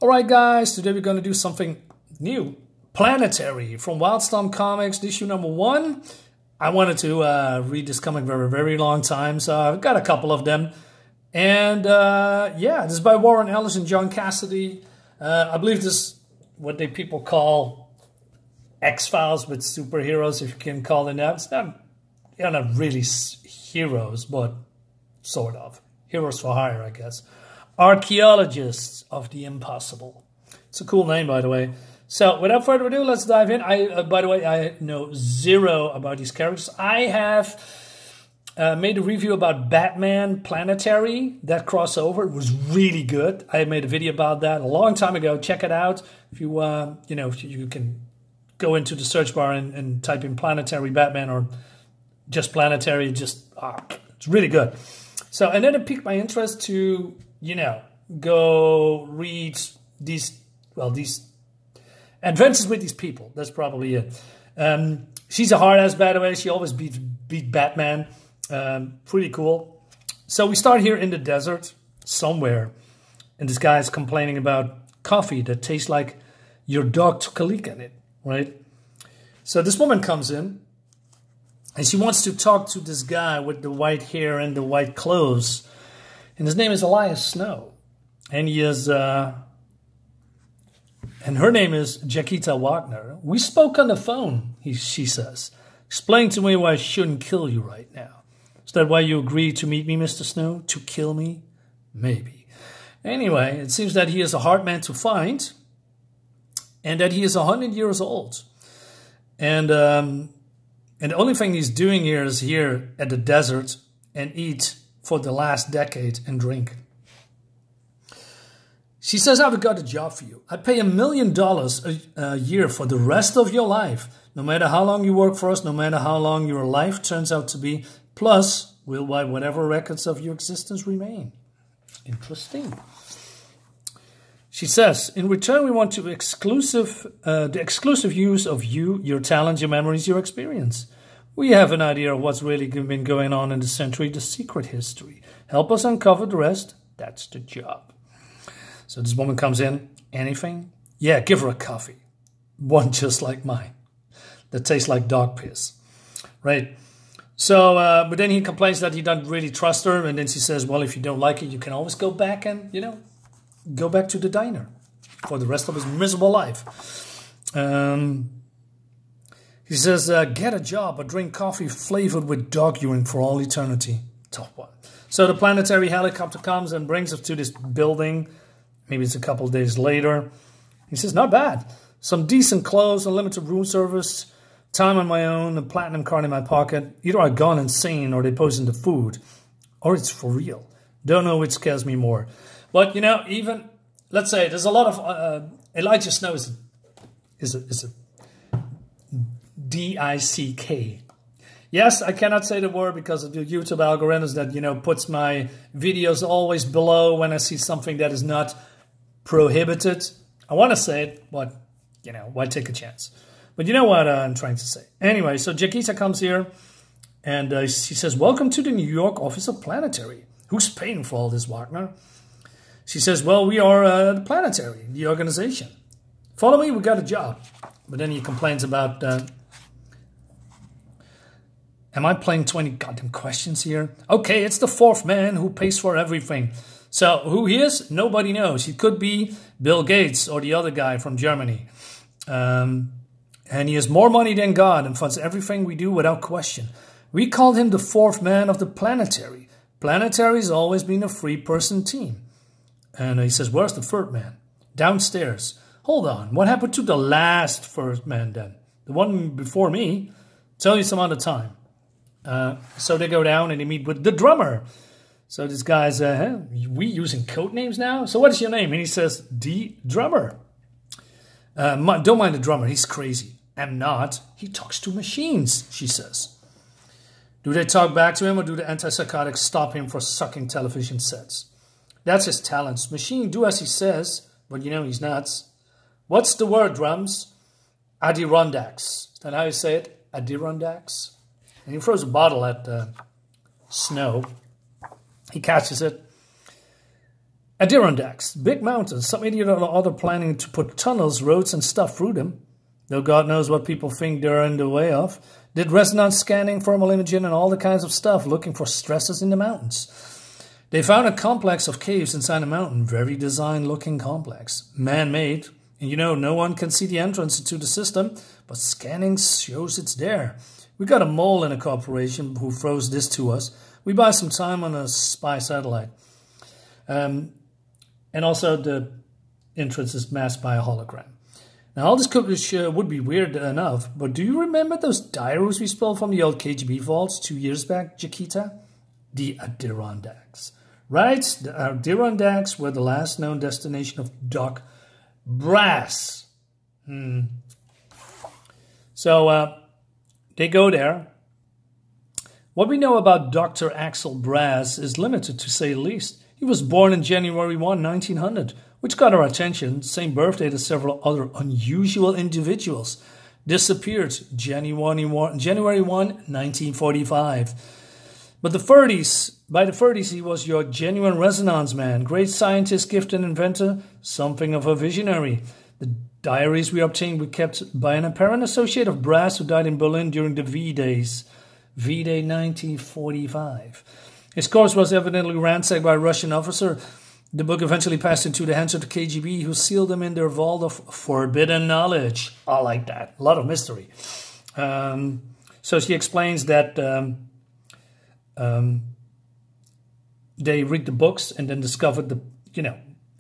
Alright guys, today we're going to do something new. Planetary from Wildstorm Comics, issue number 1. I wanted to read this comic for a very long time, so I've got a couple of them. And yeah, this is by Warren Ellis and John Cassaday. I believe this is what people call X-Files with superheroes, if you can call them that. It's not, they're not really heroes, but sort of. Heroes for hire, I guess. Archeologists of the impossible. It's a cool name, by the way. So, without further ado, let's dive in. By the way, I know zero about these characters. I have made a review about Batman Planetary. That crossover, it was really good. I made a video about that a long time ago. Check it out. If you, you can go into the search bar and type in Planetary Batman or just Planetary. It's really good. So, and then it piqued my interest to, go read these adventures with these people. That's probably it. She's a hard ass, by the way. She always beat Batman. Pretty cool. So we start here in the desert somewhere. And this guy is complaining about coffee that tastes like your dog took a leak in it, right? So this woman comes in. And she wants to talk to this guy with the white hair and the white clothes. And his name is Elias Snow. And he is, and her name is Jakita Wagner. We spoke on the phone, she says. Explain to me why I shouldn't kill you right now. Is that why you agreed to meet me, Mr. Snow? To kill me? Maybe. Anyway, it seems that he is a hard man to find. And that he is 100 years old. And the only thing he's doing here is here at the desert and eat for the last decade and drink. She says, I've got a job for you. I pay $1 million a year for the rest of your life. No matter how long you work for us, no matter how long your life turns out to be. Plus, we'll buy whatever records of your existence remain. Interesting. She says, in return, we want the exclusive use of you, your talents, your memories, your experience. We have an idea of what's really been going on in the century, the secret history. Help us uncover the rest. That's the job. So this woman comes in. Anything? Yeah, give her a coffee. One just like mine. That tastes like dog piss. Right? So, but then he complains that he doesn't really trust her. And then she says, well, if you don't like it, you can always go back and, go back to the diner for the rest of his miserable life. He says, get a job or drink coffee flavored with dog urine for all eternity. Tough one. So the planetary helicopter comes and brings us to this building. Maybe it's a couple of days later. He says, not bad. Some decent clothes, unlimited room service, time on my own, a platinum card in my pocket. Either I've gone insane or they poison the food. Or it's for real. Don't know which scares me more. But, even, let's say, there's a lot of, Elijah Snow is a D-I-C-K. Yes, I cannot say the word because of the YouTube algorithms that, puts my videos always below when I see something that is not prohibited. I want to say it, but, why take a chance? But you know what I'm trying to say. Anyway, so Jakita comes here and she says, welcome to the New York office of Planetary. Who's paying for all this, Wagner? She says, well, we are the Planetary, the organization. Follow me, we got a job. But then he complains about, am I playing 20 goddamn questions here? Okay, it's the fourth man who pays for everything. So who he is, nobody knows. He could be Bill Gates or the other guy from Germany. And he has more money than God and funds everything we do without question. We called him the fourth man of the Planetary. Planetary's always been a three-person team. And he says, where's the third man? Downstairs. Hold on, what happened to the last first man then? The one before me? Tell you some other time. So they go down and they meet with the drummer. So this guy's, we using code names now? So what is your name? And he says, the drummer. Don't mind the drummer, he's crazy. I'm not. He talks to machines, she says. Do they talk back to him or do the antipsychotics stop him from sucking television sets? That's his talents. Machine do as he says, but he's nuts. What's the word, drums? Adirondacks. Is that how you say it? Adirondacks? And he throws a bottle at Snow. He catches it. Adirondacks, big mountains. Some idiot or other planning to put tunnels, roads, and stuff through them. Though God knows what people think they're in the way of. Did resonance scanning, thermal imaging, and all the kinds of stuff, looking for stresses in the mountains. They found a complex of caves inside a mountain, very design-looking complex, man-made. And you know, no one can see the entrance into the system, but scanning shows it's there. We got a mole in a corporation who throws this to us. We buy some time on a spy satellite. And also the entrance is masked by a hologram. Now all this would be weird enough, but do you remember those diaries we stole from the old KGB vaults 2 years back, Jakita? The Adirondacks. Right? The Adirondacks were the last known destination of Doc Brass. So they go there. What we know about Dr. Axel Brass is limited, to say the least. He was born in January 1, 1900, which got our attention. Same birthday as several other unusual individuals. Disappeared January 1, 1945. But by the 30s, he was your genuine resonance man. Great scientist, gifted inventor, something of a visionary. The diaries we obtained were kept by an apparent associate of Brass who died in Berlin during the V-Days. V-Day 1945. His corpse was evidently ransacked by a Russian officer. The book eventually passed into the hands of the KGB, who sealed them in their vault of forbidden knowledge. I like that. A lot of mystery. So she explains that they read the books and then discovered the,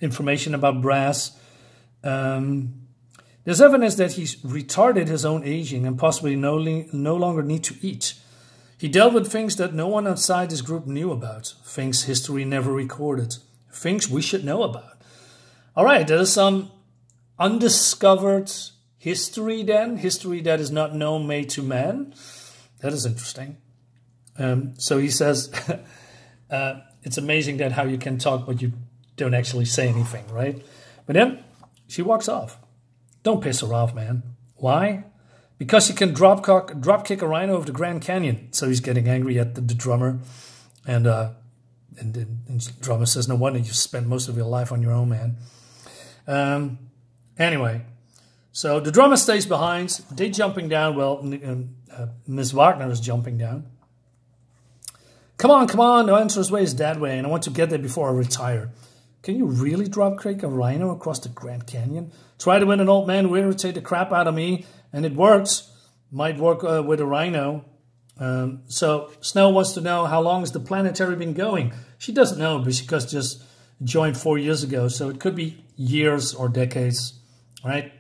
information about Brass. There's evidence that he's retarded his own aging and possibly no longer need to eat. He dealt with things that no one outside this group knew about. Things history never recorded. Things we should know about. All right, there's some undiscovered history then. History that is not known made to man. That is interesting. So he says, it's amazing that how you can talk but you don't actually say anything, right? But then she walks off. Don't piss her off, man. Why? Because he can drop kick a rhino over the Grand Canyon. So he's getting angry at the drummer. And the drummer says, no wonder you spent most of your life on your own, man. Anyway, so the drummer stays behind. They jumping down. Well, Miss Wagner is jumping down. Come on, the entrance way is that way, and I want to get there before I retire. Can you really drop kick a rhino across the Grand Canyon? Try to win an old man who irritate the crap out of me, and it works. Might work with a rhino. So Snow wants to know, how long has the Planetary been going? She doesn't know, but she just joined 4 years ago, so it could be years or decades, right?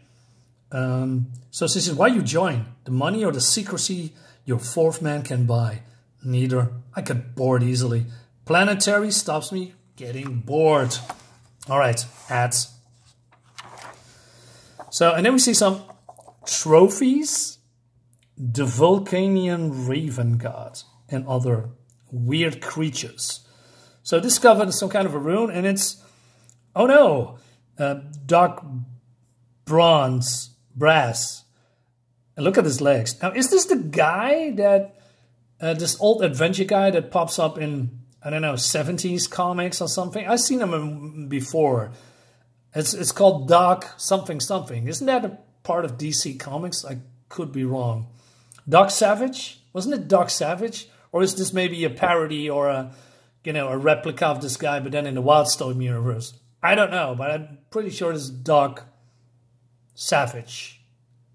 So she says, why you join? The money or the secrecy your fourth man can buy? Neither. I get bored easily. Planetary stops me getting bored. All right, ads. So, and then we see some trophies. The Vulcanian Raven God and other weird creatures. So discovered some kind of a rune, and it's, oh no, dark brass. And look at his legs. Now, is this the guy that, this old adventure guy that pops up in, I don't know, 70s comics or something? I've seen him before. It's called Doc something. Isn't that a part of DC Comics? I could be wrong. Doc Savage? Wasn't it Doc Savage? Or is this maybe a parody or a replica of this guy, but then in the Wildstorm universe? I don't know, but I'm pretty sure it's Doc Savage.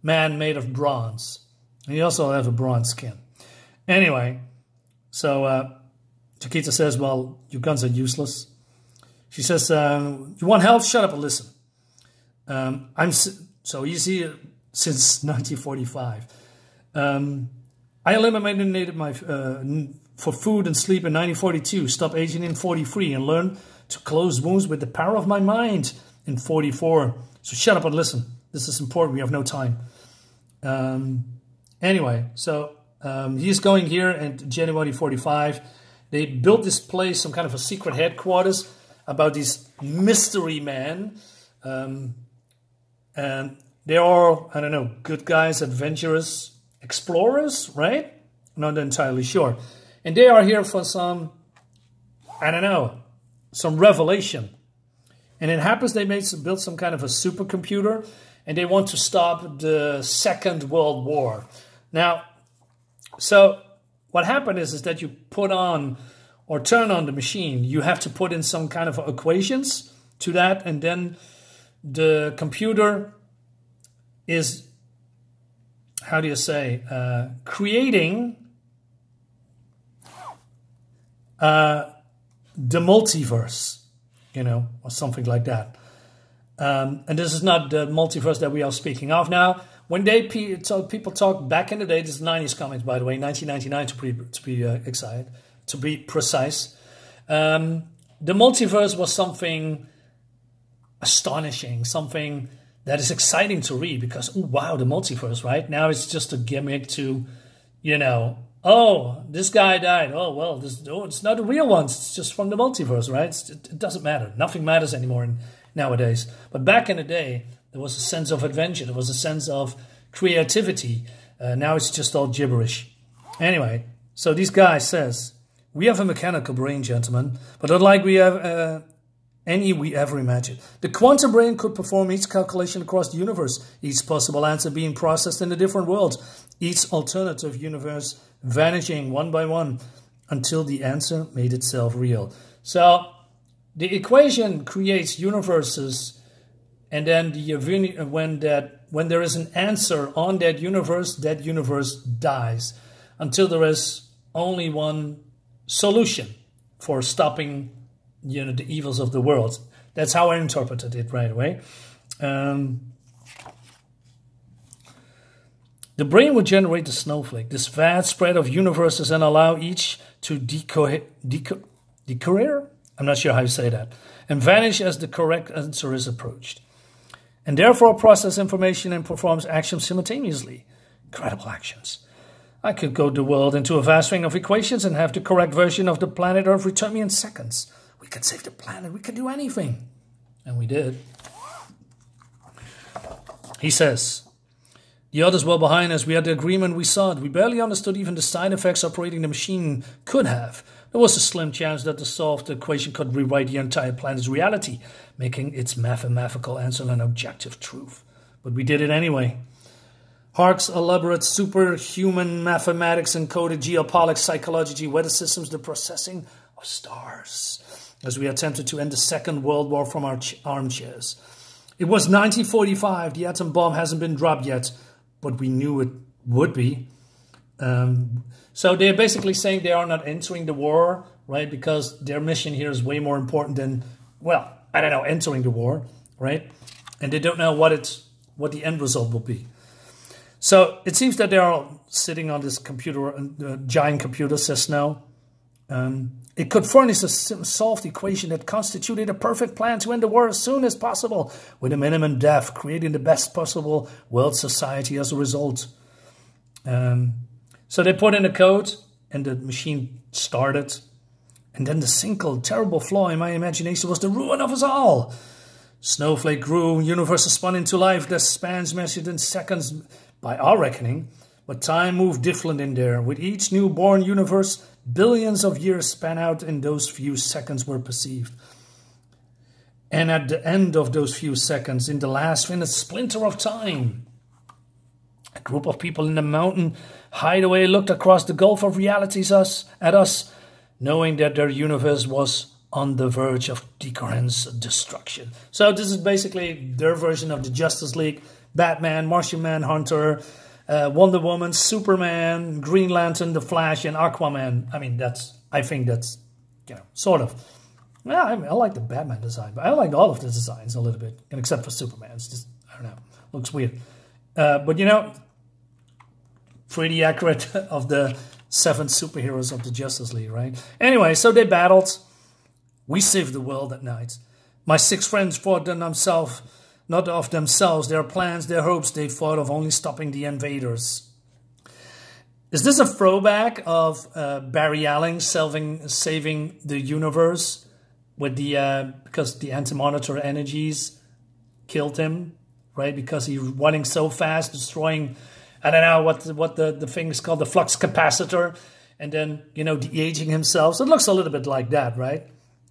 Man made of bronze. And he also has a bronze skin. Anyway, so Jakita says, well, your guns are useless. She says, you want help? Shut up and listen. So you see, since 1945. I eliminated my for food and sleep in 1942, stopped aging in 43, and learned to close wounds with the power of my mind in 44. So shut up and listen. This is important. We have no time. Anyway, so he's going here in January 45. They built this place, some kind of a secret headquarters about these mystery men. And they're all, I don't know, good guys, adventurous, explorers, right? Not entirely sure. And they are here for some, I don't know, some revelation. And it happens they built some kind of a supercomputer, and they want to stop the Second World War. Now, so what happened is that you put on or turn on the machine. You have to put in some kind of equations to that, and then the computer is, how do you say, creating the multiverse, you know, or something like that. And this is not the multiverse that we are speaking of now. When people talk back in the day, this is 90s comics, by the way, 1999 to be precise. The multiverse was something astonishing, something that is exciting to read because, oh, wow, the multiverse, right? Now it's just a gimmick to, you know, oh, this guy died. Oh, well, it's not a real one. It's just from the multiverse, right? It doesn't matter. Nothing matters anymore nowadays. But back in the day, there was a sense of adventure. There was a sense of creativity. Now it's just all gibberish. Anyway, so this guy says, we have a mechanical brain, gentlemen, but unlike we have any we ever imagined. The quantum brain could perform each calculation across the universe, each possible answer being processed in a different world, each alternative universe vanishing one by one until the answer made itself real. So the equation creates universes, and then when there is an answer on that universe dies until there is only one solution for stopping, you know, the evils of the world. That's how I interpreted it right away. The brain would generate the snowflake, this vast spread of universes, and allow each to decohere? I'm not sure how you say that. And vanish as the correct answer is approached. And therefore process information and performs actions simultaneously. Incredible actions. I could go the world into a vast string of equations and have the correct version of the planet Earth return me in seconds. We could save the planet. We could do anything. And we did. He says, the others were behind us. We had the agreement we sought. We barely understood even the side effects operating the machine could have. There was a slim chance that the solved equation could rewrite the entire planet's reality, making its mathematical answer an objective truth. But we did it anyway. Hark's elaborate superhuman mathematics encoded geopolitics, psychology, weather systems, the processing of stars, as we attempted to end the Second World War from our armchairs. It was 1945. The atom bomb hasn't been dropped yet, but we knew it would be. So they're basically saying they are not entering the war, right? Because their mission here is way more important than, well, I don't know, entering the war, right? And they don't know what the end result will be. So it seems that they are sitting on this computer, giant computer, says Snow. It could furnish a solved equation that constituted a perfect plan to end the war as soon as possible, with a minimum death, creating the best possible world society as a result. So they put in a code, and the machine started. And then the single terrible flaw in my imagination was the ruin of us all. Snowflake grew, universes spun into life, their spans measured in seconds by our reckoning. But time moved different in there. With each newborn universe, billions of years span out in those few seconds were perceived. And at the end of those few seconds, in the last finished splinter of time, a group of people in the mountain hideaway looked across the gulf of realities at us, knowing that their universe was on the verge of decoherence destruction. So this is basically their version of the Justice League. Batman, Martian Manhunter, Wonder Woman, Superman, Green Lantern, The Flash, and Aquaman. I mean, I think that's, you know, sort of. Yeah, I like the Batman design, but I like all of the designs a little bit, and except for Superman. It's just, I don't know, looks weird. But, you know, pretty accurate of the 7 superheroes of the Justice League, right? Anyway, so they battled. We saved the world at night. My 6 friends fought themselves. Not of themselves, their plans, their hopes, they thought of only stopping the invaders. Is this a throwback of Barry Allen saving the universe with because the anti-monitor energies killed him, right? Because he's running so fast, destroying, I don't know what the thing is called, the flux capacitor, and then, you know, de-aging himself. So it looks a little bit like that, right?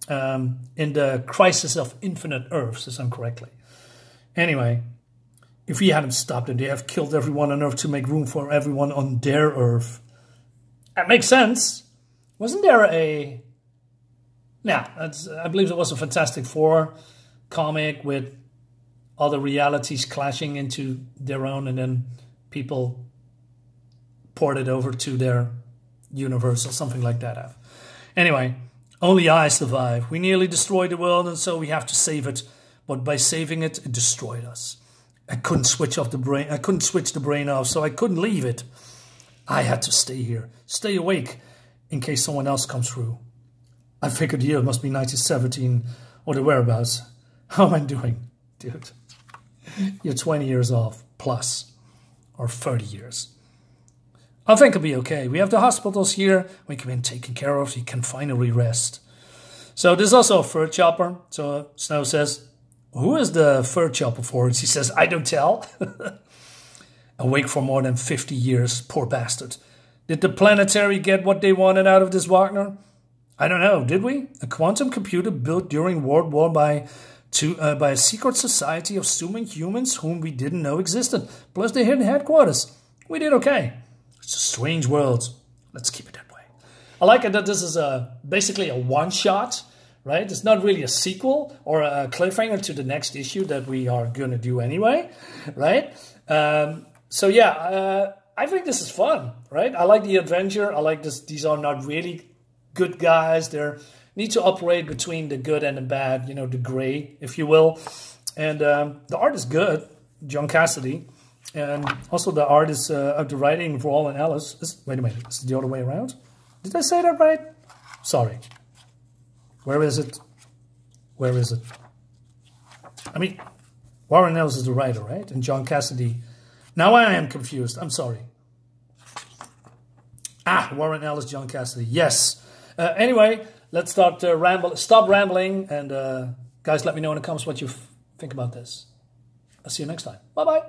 in the Crisis of Infinite Earths, if I'm correctly. Anyway, if we hadn't stopped it, they have killed everyone on Earth to make room for everyone on their Earth. That makes sense. Wasn't there a... Yeah, I believe it was a Fantastic Four comic with other realities clashing into their own, and then people poured it over to their universe or something like that. Anyway, only I survive. We nearly destroyed the world, and so we have to save it. But by saving it, it destroyed us. I couldn't switch off the brain. I couldn't switch the brain off, so I couldn't leave it. I had to stay here, stay awake, in case someone else comes through. I figured the year must be 1917 or the whereabouts. How am I doing, dude? You're 20 years off, plus, or 30 years. I think it'll be okay. We have the hospitals here. We can be taken care of. You can finally rest. So there's also a fur chopper. So Snow says, who is the fur chopper for? And she says, I don't tell. Awake for more than 50 years, poor bastard. Did the Planetary get what they wanted out of this Wagner? I don't know, did we? A quantum computer built during World War by a secret society of assuming humans whom we didn't know existed, plus the hidden headquarters. We did okay. It's a strange world. Let's keep it that way. I like it that this is basically a one-shot, right? It's not really a sequel or a cliffhanger to the next issue that we are going to do anyway, right? So yeah, I think this is fun, right? I like the adventure. I like this. These are not really good guys. They need to operate between the good and the bad, you know, the gray, if you will. And the art is good, John Cassaday. And also the art is of the writing of Warren Ellis. Wait a minute, is it the other way around? Did I say that right? Sorry. Where is it? Where is it? I mean, Warren Ellis is the writer, right? And John Cassaday. Now I am confused. I'm sorry. Warren Ellis, John Cassaday. Yes. Anyway, let's stop rambling. And guys, let me know in the comments what you think about this. I'll see you next time. Bye-bye.